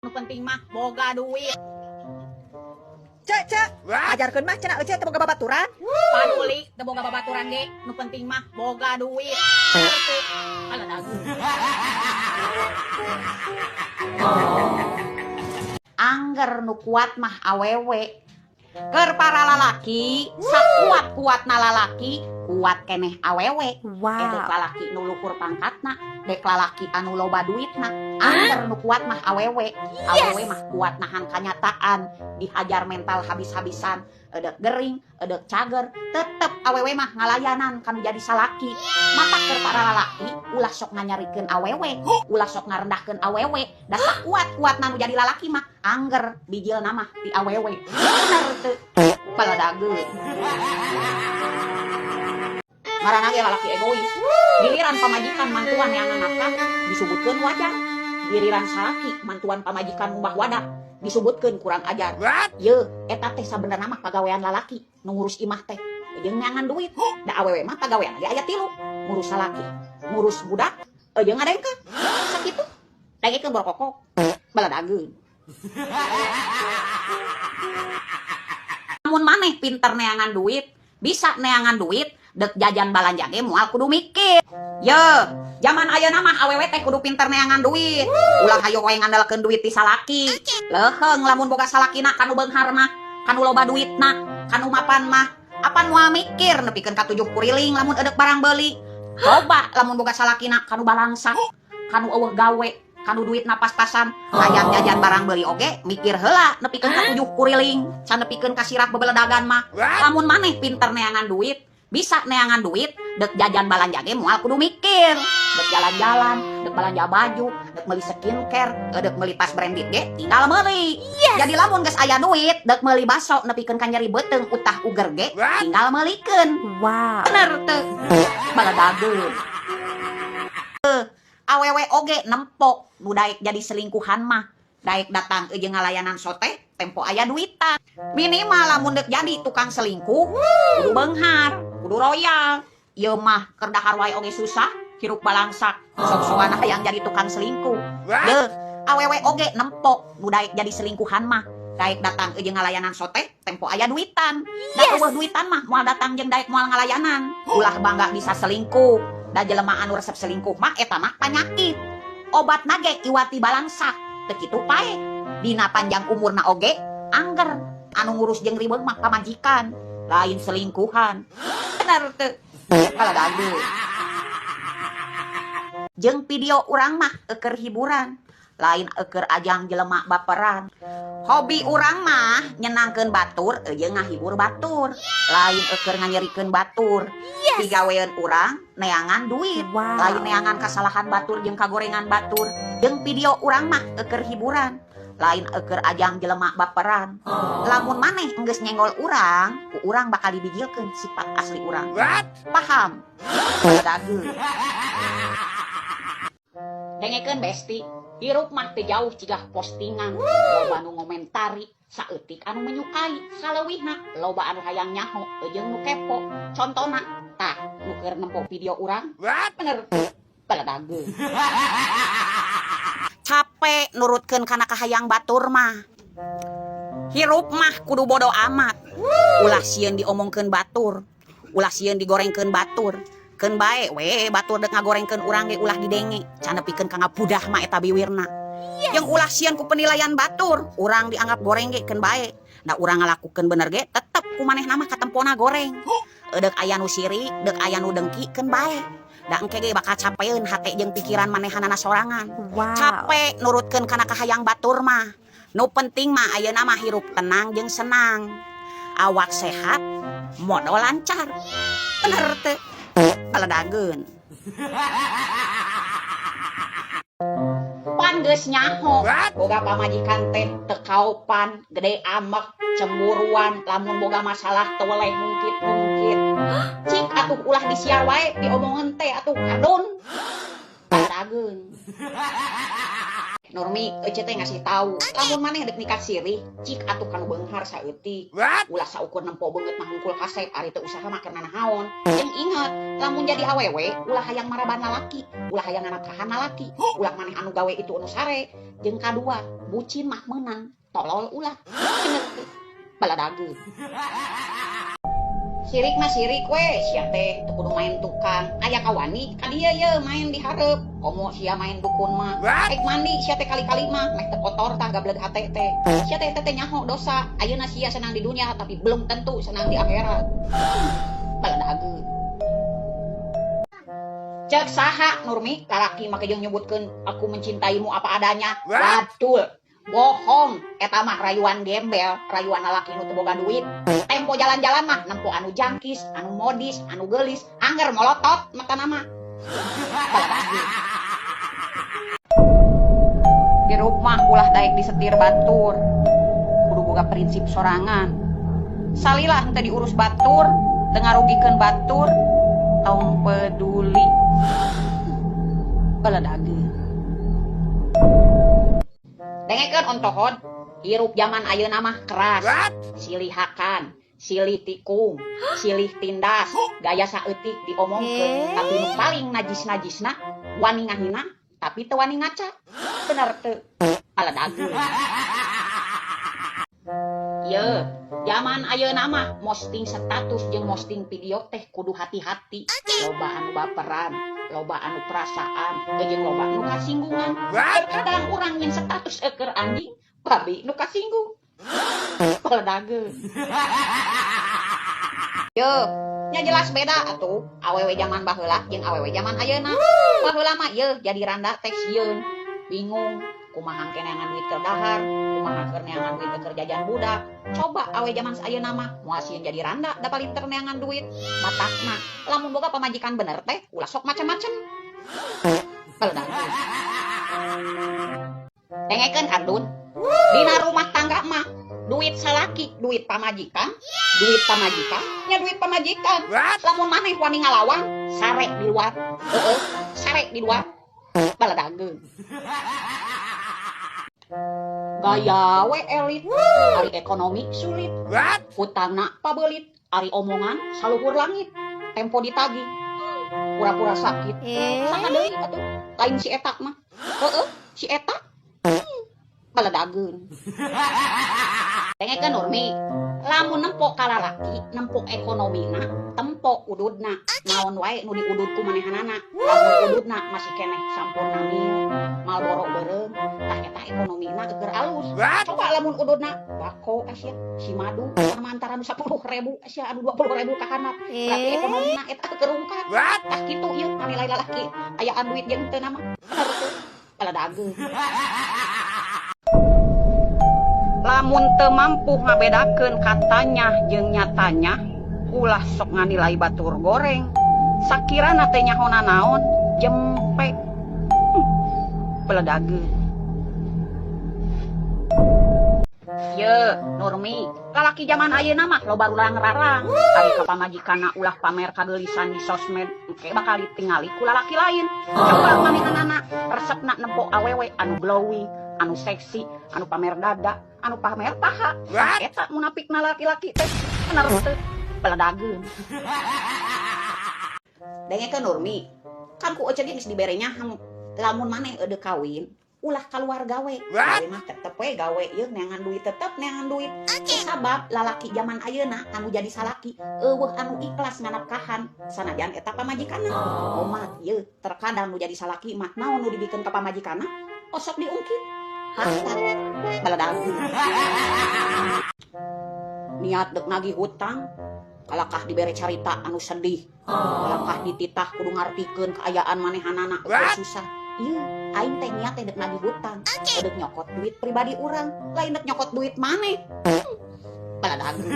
Nu penting mah boga duit. Cek, ajarkeun mah cenah eueuh teu boga babaturan. Panulik teu boga babaturan ge, nu penting mah boga duit. Alah dagu. Angger nu kuat mah awewe. Keur para lalaki, sakuat-kuatna lalaki, kuat keneh awewe. Dek lalaki nu luhur pangkatna, dek lalaki anu loba duitna. Angger nu kuat mah awewe. Awewe mah kuat nahan kanyataan, dihajar mental habis-habisan, edek gering, edek cager, tetep awewe mah ngalayanan kanu jadi salaki. Mata keur para lalaki, ulah sok nganyarikeun awewe, ulah sok ngarendahkeun awewe. Da sakuat-kuatna nu jadi lalaki mah angger bijilna mah ti awewe. Bener teu? Baladageun. Ngaranna ge lalaki egois. Giliran pamajikan mantuan yang nafkah disebutkeun wajar. Giliran salaki mantuan pamajikan umbah wadah disebutkeun kurang ajar. Ye, eta teh sabenerna mah pagawean lalaki nu ngurus imah teh. Jeung neangan duit. Da awewe mah pagawean ge aya 3, ngurus salaki, ngurus budak, jeung ngadengkeun. Sakitu. Dengekeun borokok. Baladageun. Namun maneh pinter neangan duit, bisa neangan duit, dek jajan balanja ge moal kudu mikir. Ye, zaman ayeuna mah awewe teh kudu pinter neangan duit. Ulah hayo we ngandalkeun duit ti salaki. Leuheung lamun boga salakina kanu beunghar mah, kanu loba duitna, kanu mapan mah, apan moal mikir nepikeun ka 7 kuriling lamun edek barang beuli. Coba lamun boga salakina kanu balangsak, kanu eueuh gawe, kanu duitna pas-pasan, hayang jajan barang beuli oge, mikir heula nepikeun ka 7 kuriling, can nepikeun ka sirah bebeledagan mah. Lamun maneh pinter neangan duit, bisa neangan duit, dek jajan balanja ge moal kudu mikir. Dek jalan-jalan, dek balanja baju, dek meuli skincare, dek meuli tas branded ge tinggal meuli. Jadi lamun geus aya duit, dek meuli baso nepikeun ka nyeri beuteung utah uger ge tinggal meulikeun. Bener teu? Baladageun. Awewe oge nempok nu daek jadi selingkuhan mah. Daek datang jeung ngalayanan sote, tempo aya duitan. Minimal lamun dek jadi tukang selingkuh, kudu beunghar, kudu royal. Ieu mah keur dahar wae oge susah, hirup balangsak, sok-sokan hayang jadi tukang selingkuh. Deuh, awewe oge nempok nu daek jadi selingkuhan mah. Daek datang jeung ngalayanan sote, tempo aya duitan. Da eueuh duitan mah moal datang jeung daek moal ngalayanan. Ulah bangga bisa selingkuh. Da jelema anu resep selingkuh mah eta mah panyakit. Obatna ge iwati balangsak. Teu kitu pae. Dina panjang umurna oge angger anu ngurus jeung ribeung mah pamajikan, lain selingkuhan. Bener teu? Baladageun. Jeung video urang mah eukeur hiburan, lain eukeur ajang jelema baperan. Hobi urang mah nyenangkeun batur jeung ngahibur batur, lain eukeur nganyerikeun batur. Digawean urang neangan duit, lain neangan kasalahan batur jeung kagorengan batur. Jeung video urang mah eukeur hiburan, lain eukeur ajang jelema baperan. Lamun maneh geus nyenggol urang, ku urang bakal dibijilkeun sifat asli urang. Paham? Baladageun. Dengekeun besti, hirup mah teu jauh cigah postingan. Loba anu ngomentari, saeutik anu menyukai, saleuwihna loba anu hayang nyaho jeung nu kepo. Contona, tah nu keur nempo video urang. Bener teu? Baladageun. Capek nurutkeun kana kahayang batur mah. Hirup mah kudu bodo amat. Ulah sieun diomongkeun batur, ulah sieun digorengkeun batur. Keun bae we batur dek ngagorengkeun urang ge ulah didenge, can nepikeun ka ngapudah mah eta biwirna. Yang ulah sieun ku penilaian batur, urang dianggap goreng ge keun bae. Da urang ngalakukeun bener ge tetep ku manehna mah katempona goreng. Deuk aya nu sirik, deuk aya nu dengki keun bae. Da engke ge bakal capeun hate jeung pikiran manehanana sorangan. Capek nurutkeun kana kahayang batur mah. Nu penting mah ayeuna mah hirup tenang jeung senang. Awak sehat, modal lancar. Bener teu? Baladageun. Pan geus nyaho, boga pamajikan teh teu kaopan, gede amek, cemburuan, lamun boga masalah teu weleh ngungkit-ngungkit. Cik atuh ulah disiar wae diomongeun teh atuh kadon. Baladageun. Nurmi ece teh ngasih tahu, lamun maneh dek nikah sirih, cik atuh kanu beunghar saeutik. Ulah saukur nempo beungeut mah hungkul kasep, ari teu usaha mah keur nanahaon. Jeung inget, lamun jadi awewe, ulah hayang maraban lalaki, ulah hayang nganakahan lalaki, ulah maneh anu gawe itu anu sare. Jeung kadua, bucin mah menang, tolol ulah. Bener teh. Baladageun. Sirik mah sirik we, sia teh teu kudu main tukang. Aya kawani ka dieu ye main di hareup. Komo sia main dukun mah. Rek mandi sia teh kali-kali mah meh teu kotor tah gableg hate teh. Sia teh teh nyaho dosa. Ayeuna sia senang di dunia tapi belum tentu senang di akhirat. Baladageun. Cek saha Nurmi, lalaki make jeung nyebutkeun aku mencintaimu apa adanya. Batul. Bohong, eta mah rayuan gembel, rayuan lalaki nu teu boga duit. Tempo jalan-jalan mah nempo anu jangkis, anu modis, anu geulis, angger molotot matana mah. Hirup mah ulah daek disetir batur. Kudu boga prinsip sorangan. Salilah teu diurus batur, teu ngarugikeun batur, tong peduli. Baladageun. Dengekeun ontohon, hirup zaman ayeuna mah keras. Silihakan, silih tikung, silih tindas, gaya saeutik diomongkeun, tapi nu paling najis-najisna wani ngahina, tapi teu wani ngaca. Bener teu? Baladageun. Ye, zaman ayeuna mah posting status jeung posting video teh kudu hati-hati. Loba anu baperan, loba anu perasaan, jeung loba anu kasinggungan. Kadang urang yang status eker anjing, babi nu kasinggung. Baladageun. Ye, nya jelas beda atuh awewe zaman baheula jeung awewe zaman ayeuna. Baheula mah ye jadi randa teh sieun, bingung kumaha engke neangan duit keur dahar, kumaha keur neangan duit keur jajan budak. Coba awe zaman ayeuna mah moal sieun jadi randa da paling teu neangan duit. Matakna lamun boga pamajikan bener teh ulah sok macem-macem. Baladageun. Dengekeun Ardun, dina rumah tangga mah duit salaki, duit pamajikan, nya duit pamajikan. Lamun maneh wani ngalawan, sare di luar. Sare di luar. Baladageun. Gaya we elit, ari ekonomi sulit. Utangna pabelit, ari omongan saluhur langit. Tempo ditagih, pura-pura sakit. Saha deui atuh? Lain si eta mah. Si eta. Baladageun. Dengekeun Nurmi, lamun nempo kalalaki, nempo ekonomina, tempo ududna. Naon wae nu diudud ku manehanana. Lamun ududna masih keneh sampurna mil, Malboro beureum, tah eta ekonomina geger alus. Coba lamun ududna bako Asia, si madu sama antara 10.000 Asia anu 20.000 ka handap. Berarti ekonomina eta kekerungkat. Tah kitu ieu nilai lalaki, ayaan duit jeung teu nama. Bener teu? Baladageun. Lamun teu mampu ngabedakeun katanya jeung nyatanya, ulah sok nganilai batur goreng. Sakirana teh nyahona naon, jempe. Baladageun. Ye, Nurmi, lalaki zaman ayeuna mah loba urang-rarang. Ari ka pamajikanna ulah pamer kageulisan di sosmed, engke bakal ditingali ku lalaki lain. Coba manehanana resepna nempo awewe anu glowing, anu seksi, anu pamer dada, anu pamer paha. Eta munapikna laki-laki teh bener teu? Baladageun. Dengekeun Nurmi, kan ku eceuk geus dibere nyahang. Lamun maneh eudeuk kawin, ulah kaluar gawe. Gawe mah tetep we gawe ieu neangan duit tetep neangan duit. Sabab lalaki zaman ayeuna anu jadi salaki eueuh anu ikhlas nganapkahan sanajan eta pamajikanna. Omah ieu terkadang nu jadi salaki mah naon nu dibikeun ka pamajikanna osok diungkit. Hasad. Baladageun. Niat deuk nagih hutang, kalakah dibere carita anu sedih. Kalakah dititah kudu ngartikeun kaayaan manehanana susah. Ieu aing teh niat teh deuk nagih hutang, deuk nyokot duit pribadi urang, lain deuk nyokot duit maneh. Baladageun.